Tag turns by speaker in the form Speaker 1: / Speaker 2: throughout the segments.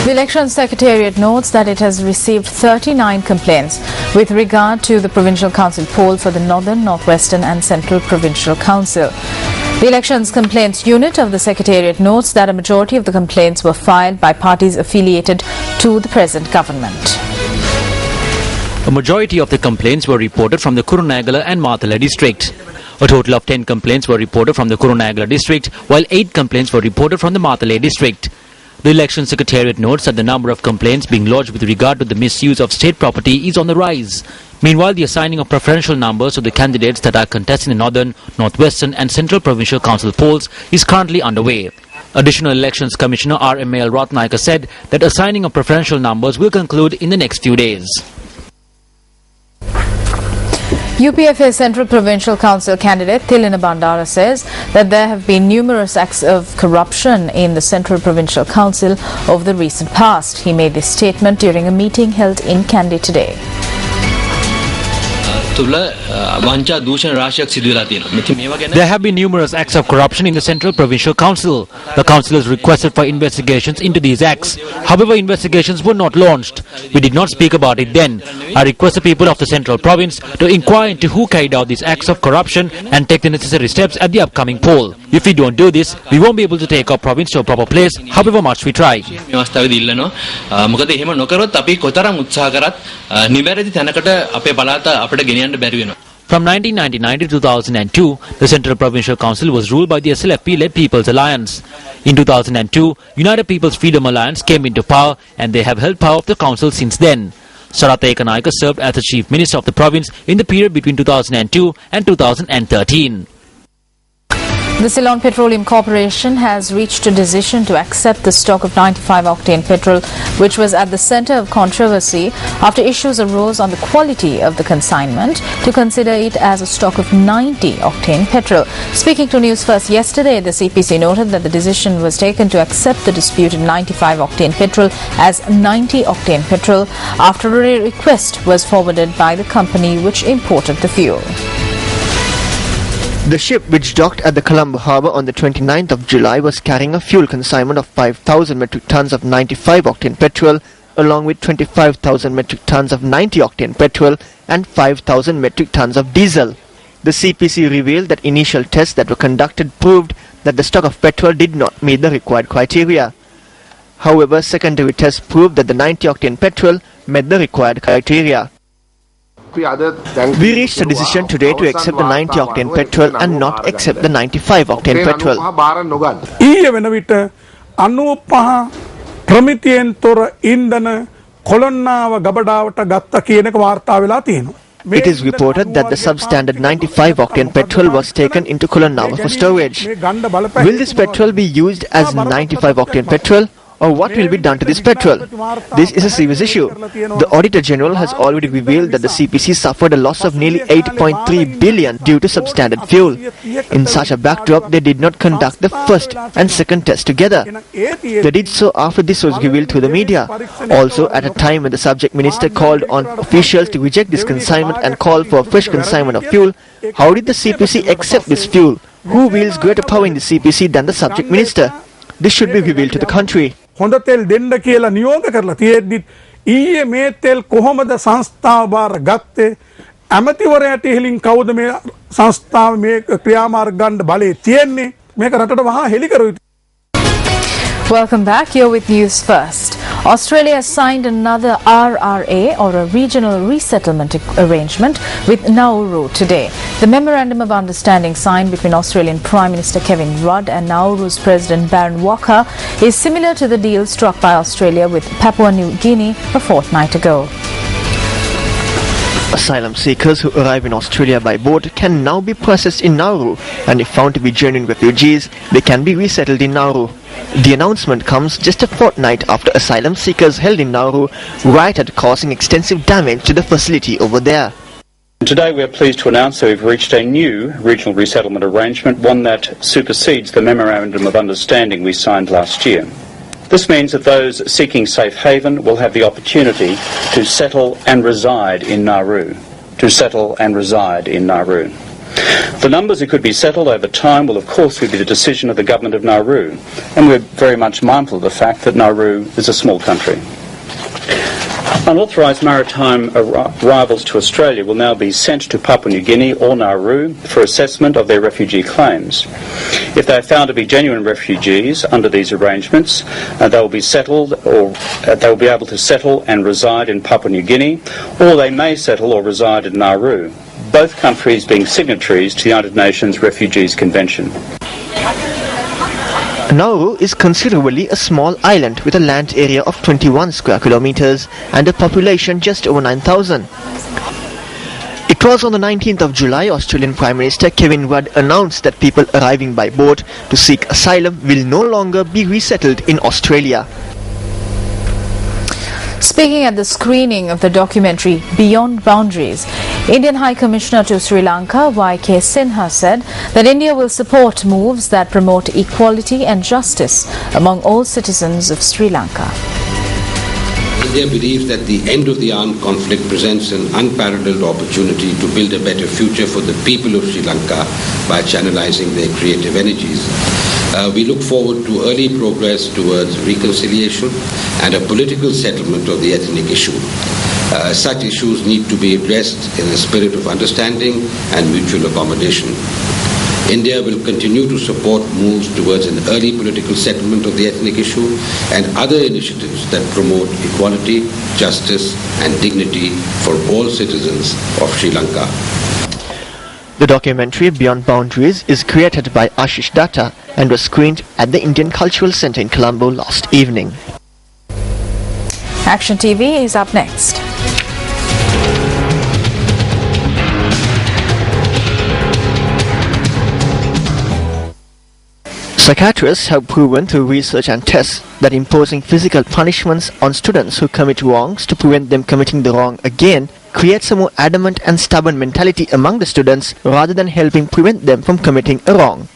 Speaker 1: The Election Secretariat notes that it has received 39 complaints with regard to the Provincial Council poll for the Northern, Northwestern and Central Provincial Council. The Elections Complaints Unit of the Secretariat notes that a majority of the complaints were filed by parties affiliated to the present government.
Speaker 2: A majority of the complaints were reported from the Kurunegala and Mathala district. A total of 10 complaints were reported from the Kurunegala district, while 8 complaints were reported from the Mathala district. The Election Secretariat notes that the number of complaints being lodged with regard to the misuse of state property is on the rise. Meanwhile, the assigning of preferential numbers to the candidates that are contesting the Northern, Northwestern and Central Provincial Council polls is currently underway. Additional Elections Commissioner R.M.A.L. Ratnayaka said that assigning of preferential numbers will conclude in the next few days.
Speaker 1: UPFA Central Provincial Council candidate Thilina Bandara says that there have been numerous acts of corruption in the Central Provincial Council over the recent past. He made this statement during a meeting held in Kandy today.
Speaker 2: There have been numerous acts of corruption in the Central Provincial Council. The council has requested for investigations into these acts. However, investigations were not launched. We did not speak about it then. I request the people of the Central Province to inquire into who carried out these acts of corruption and take the necessary steps at the upcoming poll. If we don't do this, we won't be able to take our province to a proper place, however much we try. From 1999 to 2002, the Central Provincial Council was ruled by the SLFP-led People's Alliance. In 2002, United People's Freedom Alliance came into power and they have held power of the council since then. Saratha Ekanaika served as the Chief Minister of the province in the period between 2002 and 2013.
Speaker 1: The Ceylon Petroleum Corporation has reached a decision to accept the stock of 95-octane petrol, which was at the centre of controversy after issues arose on the quality of the consignment, to consider it as a stock of 90-octane petrol. Speaking to Newsfirst yesterday, the CPC noted that the decision was taken to accept the disputed 95-octane petrol as 90-octane petrol after a request was forwarded by the company which imported the fuel.
Speaker 3: The ship, which docked at the Colombo harbour on the 29th of July, was carrying a fuel consignment of 5,000 metric tons of 95-octane petrol, along with 25,000 metric tons of 90-octane petrol and 5,000 metric tons of diesel. The CPC revealed that initial tests that were conducted proved that the stock of petrol did not meet the required criteria. However, secondary tests proved that the 90-octane petrol met the required criteria. We reached a decision today to accept the 90-octane petrol and not accept the 95-octane petrol. It is reported that the substandard 95-octane petrol was taken into Kulonnawa for storage. Will this petrol be used as 95-octane petrol? Or what will be done to this petrol? This is a serious issue. The Auditor General has already revealed that the CPC suffered a loss of nearly 8.3 billion due to substandard fuel. In such a backdrop, they did not conduct the first and second test together. They did so after this was revealed through the media. Also, at a time when the subject minister called on officials to reject this consignment and call for a fresh consignment of fuel, how did the CPC accept this fuel? Who wields greater power in the CPC than the subject minister? This should be revealed to the country.
Speaker 4: හොඳ තෙල් දෙන්න කියලා නියෝග කරලා තියෙද්දි ඊයේ මේ තෙල් කොහොමද සංස්ථාව බාර ගත්තේ ඇමතිවරයාට ඉහලින් කවුද මේ සංස්ථාව මේ ක්‍රියාමාර්ග ගන්න බලය තියෙන්නේ මේක රටට වහා හෙළි කර යුතුයි.
Speaker 1: Welcome back. You're with News First. Australia signed another RRA, or a regional resettlement arrangement, with Nauru today. The Memorandum of Understanding signed between Australian Prime Minister Kevin Rudd and Nauru's President Baron Walker is similar to the deal struck by Australia with Papua New Guinea a fortnight ago.
Speaker 3: Asylum seekers who arrive in Australia by boat can now be processed in Nauru, and if found to be genuine refugees, they can be resettled in Nauru. The announcement comes just a fortnight after asylum seekers held in Nauru rioted, causing extensive damage to the facility over there.
Speaker 5: Today we are pleased to announce that we've reached a new regional resettlement arrangement, one that supersedes the Memorandum of Understanding we signed last year. This means that those seeking safe haven will have the opportunity to settle and reside in Nauru. The numbers that could be settled over time will of course be the decision of the government of Nauru, and we're very much mindful of the fact that Nauru is a small country. Unauthorised maritime arrivals to Australia will now be sent to Papua New Guinea or Nauru for assessment of their refugee claims. If they are found to be genuine refugees under these arrangements, they will be settled, or they will be able to settle and reside in Papua New Guinea, or they may settle or reside in Nauru, both countries being signatories to the United Nations Refugees Convention.
Speaker 3: Nauru is considerably a small island with a land area of 21 square kilometers and a population just over 9,000. It was on the 19th of July Australian Prime Minister Kevin Rudd announced that people arriving by boat to seek asylum will no longer be resettled in Australia.
Speaker 1: Speaking at the screening of the documentary Beyond Boundaries, Indian High Commissioner to Sri Lanka Y.K. Sinha said that India will support moves that promote equality and justice among all citizens of Sri Lanka.
Speaker 6: India believes that the end of the armed conflict presents an unparalleled opportunity to build a better future for the people of Sri Lanka by channelizing their creative energies. We look forward to early progress towards reconciliation and a political settlement of the ethnic issue. Such issues need to be addressed in a spirit of understanding and mutual accommodation. India will continue to support moves towards an early political settlement of the ethnic issue and other initiatives that promote equality, justice and dignity for all citizens of Sri Lanka.
Speaker 3: The documentary Beyond Boundaries is created by Ashish Datta and was screened at the Indian Cultural Centre in Colombo last evening.
Speaker 1: Action TV is up next.
Speaker 3: Psychiatrists have proven through research and tests that imposing physical punishments on students who commit wrongs to prevent them committing the wrong again creates a more adamant and stubborn mentality among the students rather than helping prevent them from committing a wrong.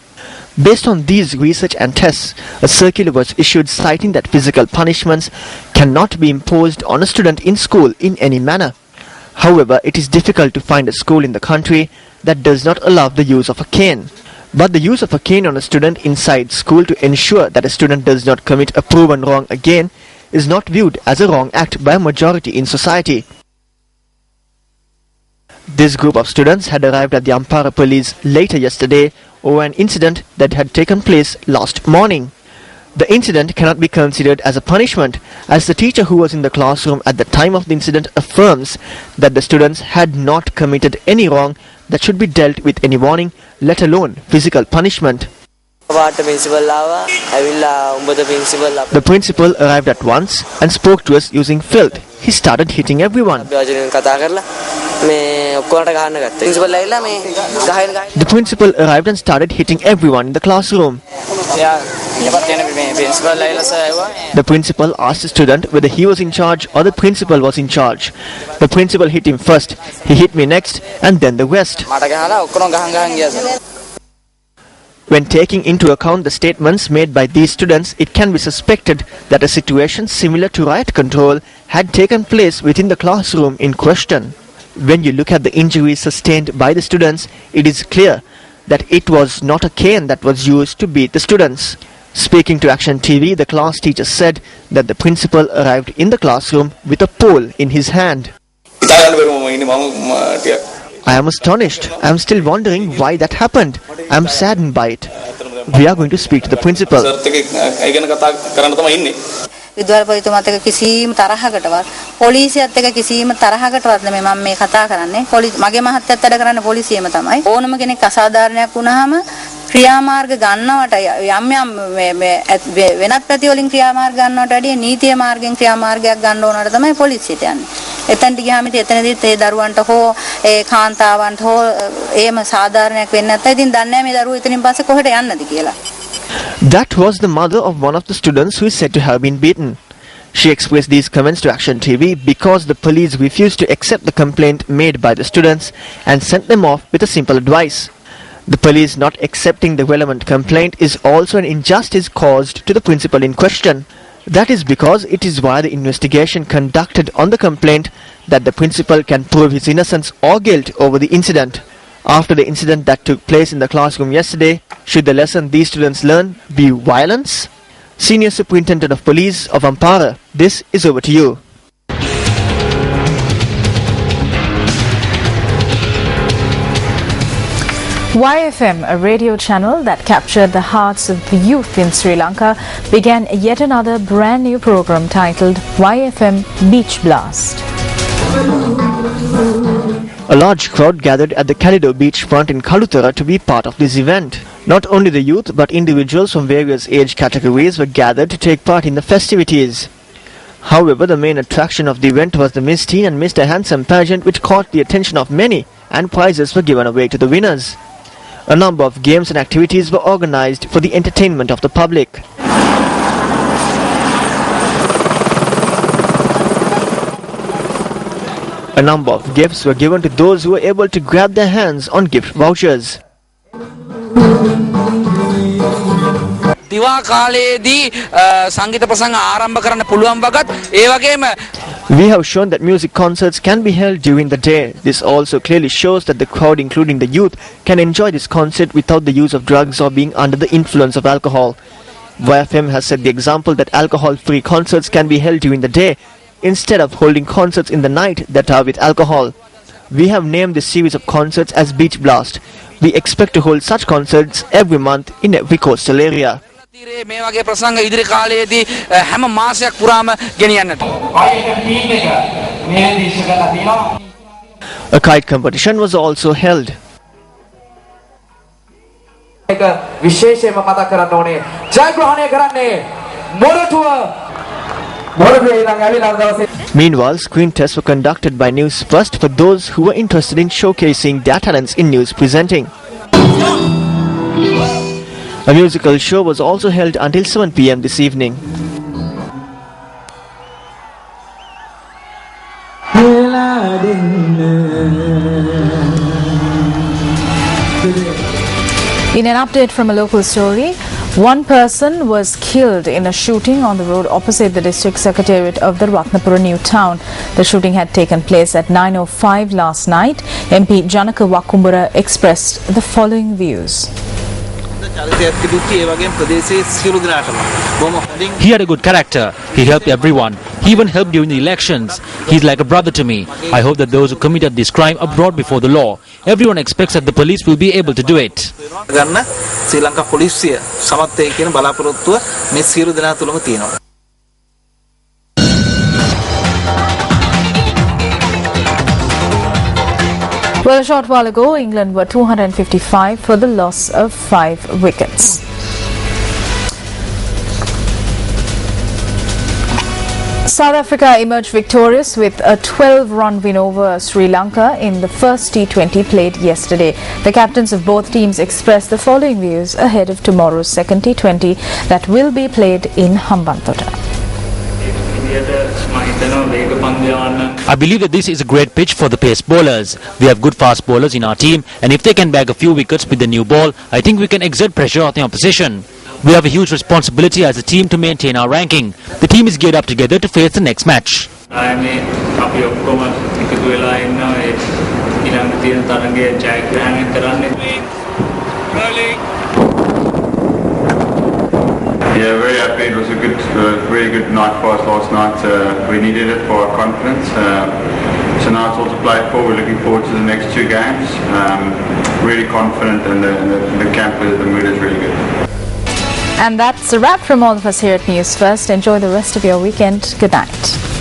Speaker 3: Based on these research and tests, a circular was issued citing that physical punishments cannot be imposed on a student in school in any manner. However, it is difficult to find a school in the country that does not allow the use of a cane. But the use of a cane on a student inside school to ensure that a student does not commit a proven wrong again is not viewed as a wrong act by a majority in society. This group of students had arrived at the Ampara police later yesterday over an incident that had taken place last morning. The incident cannot be considered as a punishment, as the teacher who was in the classroom at the time of the incident affirms that the students had not committed any wrong that should be dealt with any warning, let alone physical punishment. The principal arrived at once and spoke to us using filth. He started hitting everyone. The principal arrived and started hitting everyone in the classroom. The principal asked the student whether he was in charge or the principal was in charge. The principal hit him first, he hit me next, and then the rest. When taking into account the statements made by these students, it can be suspected that a situation similar to riot control had taken place within the classroom in question. When you look at the injuries sustained by the students, it is clear that it was not a cane that was used to beat the students. Speaking to Action TV, the class teacher said that the principal arrived in the classroom with a pole in his hand. I am astonished. I am still wondering why that happened. I am saddened by it. We are going to speak to the principal.
Speaker 7: විද්‍යාලපතිතුමාත් එක්ක කිසිම තරහකටවත් පොලිසියත් එක්ක කිසිම තරහකටවත් නෙමෙයි මම මේ කතා කරන්නේ. මගේ මහත්තයාත් වැඩ කරන්නේ පොලිසියෙම තමයි. ඕනම කෙනෙක් අසාධාරණයක් වුණාම ක්‍රියාමාර්ග ගන්නවට යම් වෙනත් පැති වලින් ක්‍රියාමාර්ග ගන්නවට වැඩිය නීතිය මාර්ගෙන් ක්‍රියාමාර්ගයක් ගන්න ඕනකට තමයි පොලිසියට යන්නේ. එතනට ගියාම ඉතින් එතනදිත් ඒ දරුවන්ට හෝ ඒ කාන්තාවන්ට හෝ එහෙම සාධාරණයක් වෙන්නේ නැත්නම් ඉතින් දන්නේ නැහැ මේ දරුවෝ ඉතින් පස්සේ කොහෙට යන්නද කියලා.
Speaker 3: That was the mother of one of the students who is said to have been beaten. She expressed these comments to Action TV because the police refused to accept the complaint made by the students and sent them off with a simple advice. The police not accepting the relevant complaint is also an injustice caused to the principal in question. That is because it is via the investigation conducted on the complaint that the principal can prove his innocence or guilt over the incident. After the incident that took place in the classroom yesterday, should the lesson these students learn be violence? Senior Superintendent of Police of Ampara, this is over to you.
Speaker 1: YFM, a radio channel that captured the hearts of the youth in Sri Lanka, began yet another brand new program titled YFM Beach Blast.
Speaker 3: A large crowd gathered at the Kalido beachfront in Kalutara to be part of this event. Not only the youth but individuals from various age categories were gathered to take part in the festivities. However, the main attraction of the event was the Miss Teen and Mr. Handsome pageant, which caught the attention of many, and prizes were given away to the winners. A number of games and activities were organized for the entertainment of the public. A number of gifts were given to those who were able to grab their hands on gift vouchers. We have shown that music concerts can be held during the day. This also clearly shows that the crowd, including the youth, can enjoy this concert without the use of drugs or being under the influence of alcohol. YFM has set the example that alcohol-free concerts can be held during the day instead of holding concerts in the night that are with alcohol. We have named this series of concerts as Beach Blast. We expect to hold such concerts every month in every coastal area. A kite competition was also held. Meanwhile, screen tests were conducted by Newsfirst for those who were interested in showcasing their talents in news presenting. A musical show was also held until 7 p.m. this evening.
Speaker 1: In an update from a local story, one person was killed in a shooting on the road opposite the district secretariat of the Ratnapura New Town. The shooting had taken place at 9:05 last night. MP Janaka Wakumbara expressed the following views.
Speaker 2: He had a good character. He helped everyone. He even helped during the elections. He's like a brother to me. I hope that those who committed this crime are brought before the law. Everyone expects that the police will be able to do it.
Speaker 1: Well, a short while ago, England were 255 for the loss of 5 wickets. South Africa emerged victorious with a 12-run win over Sri Lanka in the first T20 played yesterday. The captains of both teams expressed the following views ahead of tomorrow's second T20 that will be played in Hambantota.
Speaker 2: I believe that this is a great pitch for the pace bowlers. We have good fast bowlers in our team, and if they can bag a few wickets with the new ball, I think we can exert pressure on the opposition. We have a huge responsibility as a team to maintain our ranking. The team is geared up together to face the next match.
Speaker 8: Yeah, very happy. It was a really good night for us last night. We needed it for our confidence. So now it's all to play for. We're looking forward to the next 2 games. Really confident, and the camp, the mood is really good.
Speaker 1: And that's a wrap from all of us here at Newsfirst. Enjoy the rest of your weekend. Good night.